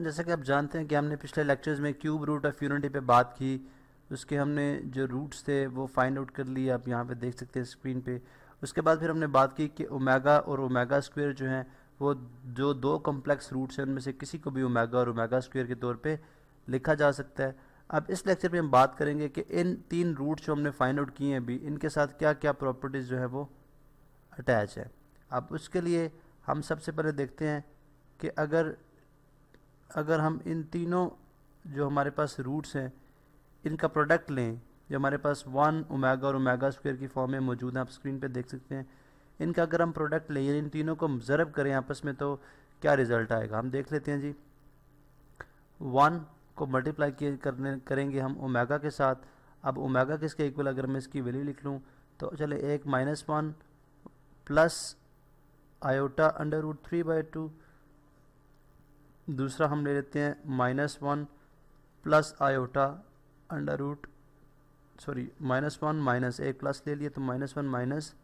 जैसा कि आप जानते हैं कि हमने पिछले लेक्चर्स में क्यूब रूट ऑफ यूनिटी पे बात की, उसके हमने जो रूट्स थे वो फाइंड आउट कर लिए, आप यहाँ पे देख सकते हैं स्क्रीन पे। उसके बाद फिर हमने बात की कि ओमेगा और ओमेगा स्क्वायर जो हैं वो जो दो कॉम्प्लेक्स रूट्स हैं उनमें से किसी को भी ओमेगा और ओमेगा स्क्वायर के तौर पे लिखा जा सकता है। अब इस लेक्चर में हम बात करेंगे कि इन तीन रूट्स जो हमने फाइंड आउट किए हैं अभी, इनके साथ क्या क्या प्रॉपर्टीज़ जो है वो अटैच है। अब उसके लिए हम सबसे पहले देखते हैं कि अगर हम इन तीनों जो हमारे पास रूट्स हैं इनका प्रोडक्ट लें, जो हमारे पास 1 ओमेगा और ओमेगा स्क्वायर की फॉर्म में मौजूद है, आप स्क्रीन पे देख सकते हैं। इनका अगर हम प्रोडक्ट लें, इन तीनों को ज़रब करें आपस में, तो क्या रिज़ल्ट आएगा हम देख लेते हैं जी। 1 को मल्टीप्लाई करेंगे हम ओमेगा के साथ। अब ओमेगा किसके इक्वल, अगर मैं इसकी वैल्यू लिख लूँ तो चले एक -1 प्लस आयोटा अंडर रूट 3/2, दूसरा हम ले लेते हैं -1 plus iota under root -1 minus एक प्लस ले लिए तो -1 माइनस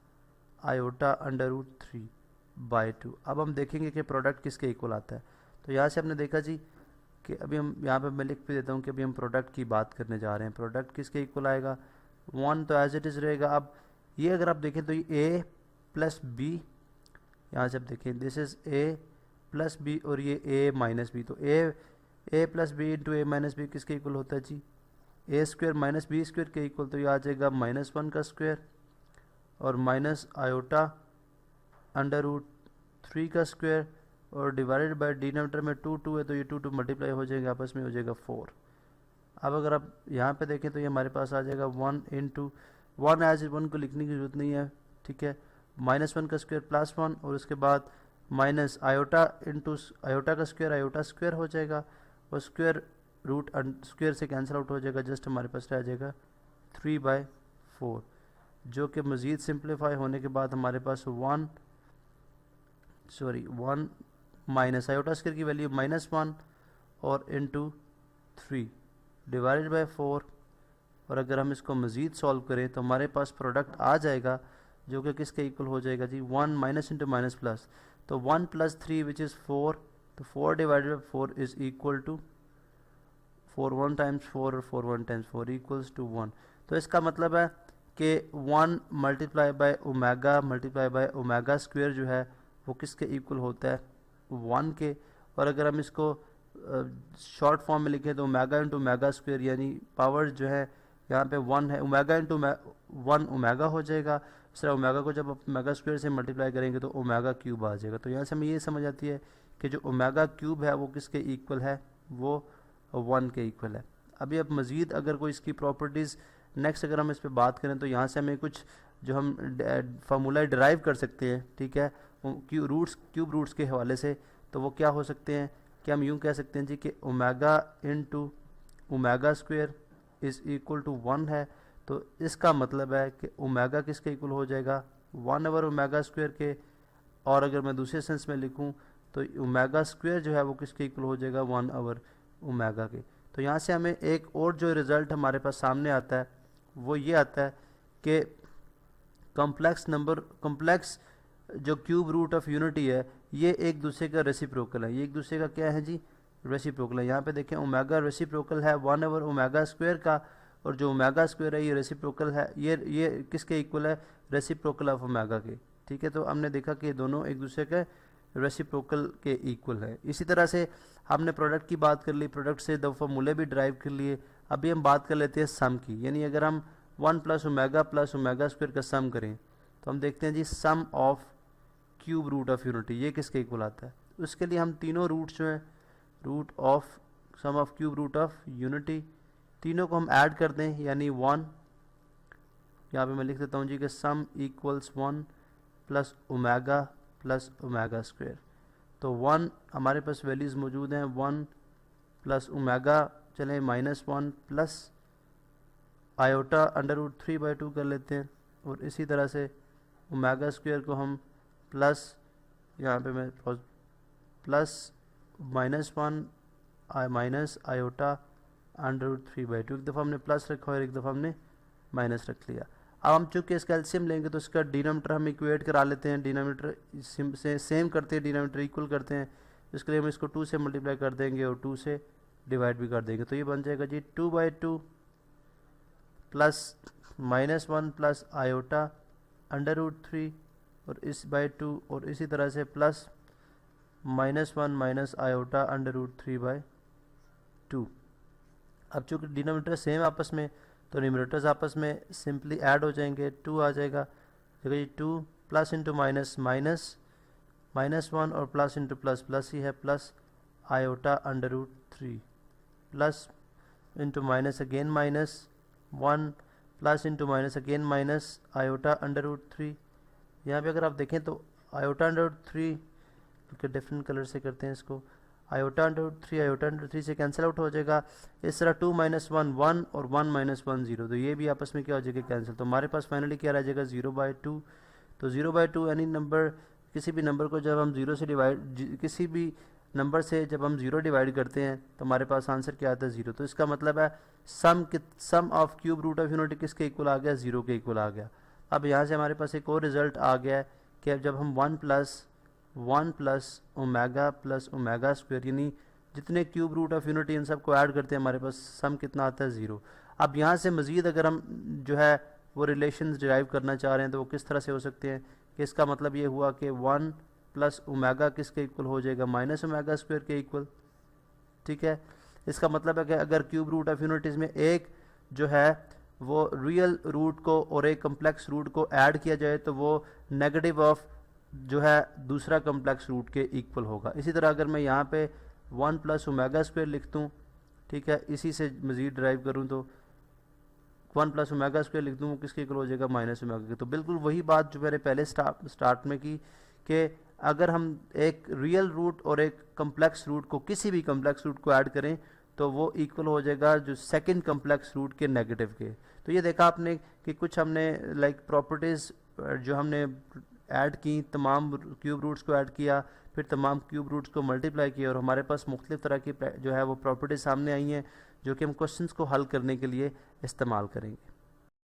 आयोटा अंडर रूट 3/2। अब हम देखेंगे कि प्रोडक्ट किसके इक्वल आता है। तो यहाँ से हमने देखा जी कि अभी हम यहाँ पे मैं लिख भी देता हूँ कि अभी हम प्रोडक्ट की बात करने जा रहे हैं। प्रोडक्ट किसके इक्वल आएगा, 1 तो एज इट इज़ रहेगा। अब ये अगर आप देखें तो ये a प्लस बी, यहाँ से आप देखें this is a plus B और ये a माइनस बी, तो a plus B into a minus B किसके इक्वल होता है जी, a square minus B square के इक्वल। तो ये आ जाएगा -1 का स्क्वायर और माइनस आयोटा अंडर रूट 3 का स्क्वायर और डिवाइडेड बाय डिनोमिनेटर में 2 है तो ये 2 मल्टीप्लाई हो जाएगा, आपस में हो जाएगा 4। अब अगर आप यहाँ पे देखें तो ये हमारे पास आ जाएगा 1 इंटू 1 एज 1 को लिखने की जरूरत नहीं है, ठीक है। -1 का स्क्वायर +1 और उसके बाद माइनस आयोटा इंटू आयोटा का स्क्वायर, आयोटा स्क्वायर हो जाएगा और स्क्वायर रूट स्क्वायर से कैंसिल आउट हो जाएगा, जस्ट हमारे पास रह जाएगा 3/4, जो कि मज़ीद सिंप्लीफाई होने के बाद हमारे पास 1 माइनस आयोटा स्क्वायर की वैल्यू -1 और इंटू 3 डिवाइडेड बाय 4। और अगर हम इसको मज़ीद सॉल्व करें तो हमारे पास प्रोडक्ट आ जाएगा जो कि किसके इक्वल हो जाएगा जी, 1 माइनस इंटू माइनस प्लस, तो 1 + 3 विच इज़ 4, तो 4 divided by 4 is equal to 4 1 times 4 और 4 1 टाइम्स 4 इक्वल्स टू 1। तो इसका मतलब है कि 1 मल्टीप्लाई बाय ओमेगा स्क्वायर जो है वो किसके इक्वल होता है, 1 के। और अगर हम इसको शॉर्ट फॉर्म में लिखें तो ओमेगा इंटू ओमेगा स्क्वायर, यानी पावर जो है यहाँ पे 1 है, ओमेगा इंटू 1 ओमेगा हो जाएगा। इस तरह ओमेगा को जब आप ओमेगा स्क्वायर से मल्टीप्लाई करेंगे तो ओमेगा क्यूब आ जाएगा। तो यहाँ से हमें ये समझ आती है कि जो ओमेगा क्यूब है वो किसके इक्वल है, वो 1 के इक्वल है। अभी अब मज़ीद अगर कोई इसकी प्रॉपर्टीज़ नेक्स्ट अगर हम इस पर बात करें तो यहाँ से हमें कुछ जो हम फार्मूला डिराइव कर सकते हैं, ठीक है, क्यूब रूट्स के हवाले से। तो वो क्या हो सकते हैं कि हम यूँ कह सकते हैं जी कि omega into omega square is equal to 1 है। तो इसका मतलब है कि ओमेगा किसके इक्वल हो जाएगा, 1/, ओमेगा स्क्वायर के। और अगर मैं दूसरे सेंस में लिखूं तो ओमेगा स्क्वायर जो है वो किसके इक्वल हो जाएगा, 1/, ओमेगा के। तो यहाँ से हमें एक और जो रिज़ल्ट हमारे पास सामने आता है वो ये आता है कि कॉम्प्लेक्स जो क्यूब रूट ऑफ यूनिटी है ये एक दूसरे का रेसिप्रोकल है। ये एक दूसरे का क्या है जी, रेसिप्रोकल है। यहाँ पे देखें ओमेगा रेसिप्रोकल है 1/, ओमेगा स्क्वायर का, और जो ओमेगा स्क्वायर है ये रेसिप्रोकल है, ये किसके इक्वल है, रेसिप्रोकल ऑफ ओमेगा के, ठीक है। तो हमने देखा कि ये दोनों एक दूसरे के रेसिप्रोकल के इक्वल है। इसी तरह से हमने प्रोडक्ट की बात कर ली, प्रोडक्ट से दो फॉर्मूले भी ड्राइव कर लिए। अभी हम बात कर लेते हैं सम की, यानी अगर हम 1 + ओमेगा स्क्वायर का सम करें तो हम देखते हैं जी sum of cube root of unity ये किसके इक्वल आता है। उसके लिए हम तीनों रूट्स जो हैं root of sum of cube root of unity, तीनों को हम ऐड कर दें, यानी 1, यहाँ पे मैं लिख देता हूँ जी कि सम इक्वल्स 1 + ओमेगा स्क्वायर। तो 1 हमारे पास वैल्यूज़ मौजूद हैं, 1 + ओमेगा, चलें -1 प्लस आयोटा अंडर रूट 3/2 कर लेते हैं। और इसी तरह से ओमेगा स्क्वायर को हम प्लस, यहाँ पे मैं plus -1 minus iota under root 3/2, एक दफ़ा हमने प्लस रखा और एक दफ़ा हमने माइनस रख लिया। अब हम चूँकि इसका एलसीएम लेंगे तो इसका डिनोमिनेटर हम इक्वेट करा लेते हैं, डिनोमिनेटर से सेम करते हैं, डिनोमिनेटर इक्वल करते हैं, इसके लिए हम इसको 2 से मल्टीप्लाई कर देंगे और 2 से डिवाइड भी कर देंगे। तो ये बन जाएगा जी 2/2 प्लस -1 प्लस आयोटा √3 और इस बाई 2 और इसी तरह से प्लस -1 माइनस आयोटा √3/2। अब चूँकि डिनोमिनेटर सेम आपस में तो न्यूमरेटर्स आपस में सिंपली ऐड हो जाएंगे, 2 आ जाएगा। देखो जी 2 प्लस इंटू माइनस माइनस -1 और प्लस इंटू प्लस प्लस ही है, plus iota √3 plus into minus again -1 plus into minus again minus iota √3। यहाँ पे अगर आप देखें तो आयोटा √3 के डिफरेंट कलर से करते हैं इसको, आयोटा √3 से कैंसिल आउट हो जाएगा। इस तरह 2 - 1 1 और 1 - 1 0, तो ये भी आपस में क्या हो जाएगा कैंसिल। तो हमारे पास फाइनली क्या रह जाएगा 0/2। तो 0/2 यानी नंबर किसी भी नंबर को जब हम 0 से डिवाइड किसी भी नंबर से जब हम 0 डिवाइड करते हैं तो हमारे पास आंसर क्या आता है 0। तो इसका मतलब है sum of cube root of unity किसके इक्वल आ गया 0 के इक्वल आ गया। अब यहाँ से हमारे पास एक और रिजल्ट आ गया है कि अब जब हम 1 प्लस ओमेगा स्क्वायर यानी जितने क्यूब रूट ऑफ यूनिटी इन सबको ऐड करते हैं हमारे पास सम कितना आता है 0। अब यहाँ से मज़ीद अगर हम जो है वो रिलेशंस डिराइव करना चाह रहे हैं तो वो किस तरह से हो सकते हैं कि इसका मतलब ये हुआ कि 1 प्लस ओमेगा किसके इक्वल हो जाएगा माइनस ओमेगा स्क्वायर के इक्वल। ठीक है, इसका मतलब है कि अगर क्यूब रूट ऑफ यूनिटीज़ में एक जो है वो रियल रूट को और एक कम्प्लेक्स रूट को ऐड किया जाए तो वो नेगेटिव ऑफ जो है दूसरा कम्प्लेक्स रूट के इक्वल होगा। इसी तरह अगर मैं यहाँ पे 1 प्लस ओमेगा स्क्वायर लिख दूँ, ठीक है, इसी से मज़ीद ड्राइव करूँ तो 1 प्लस ओमेगा स्क्वायर लिख दूँ किसके इक्वल हो जाएगा माइनस ओमेगा के। तो बिल्कुल वही बात जो मैंने पहले स्टार्ट में की कि अगर हम एक रियल रूट और एक कम्प्लेक्स रूट को किसी भी कम्प्लेक्स रूट को ऐड करें तो वो इक्वल हो जाएगा जो सेकंड कम्प्लेक्स रूट के नेगेटिव के। तो ये देखा आपने कि कुछ हमने प्रॉपर्टीज़ जो हमने ऐड की, तमाम क्यूब रूट्स को ऐड किया, फिर तमाम क्यूब रूट्स को मल्टीप्लाई किया और हमारे पास मुख्तलिफ तरह की जो है वो प्रॉपर्टीज़ सामने आई हैं जो कि हम क्वेश्चंस को हल करने के लिए इस्तेमाल करेंगे।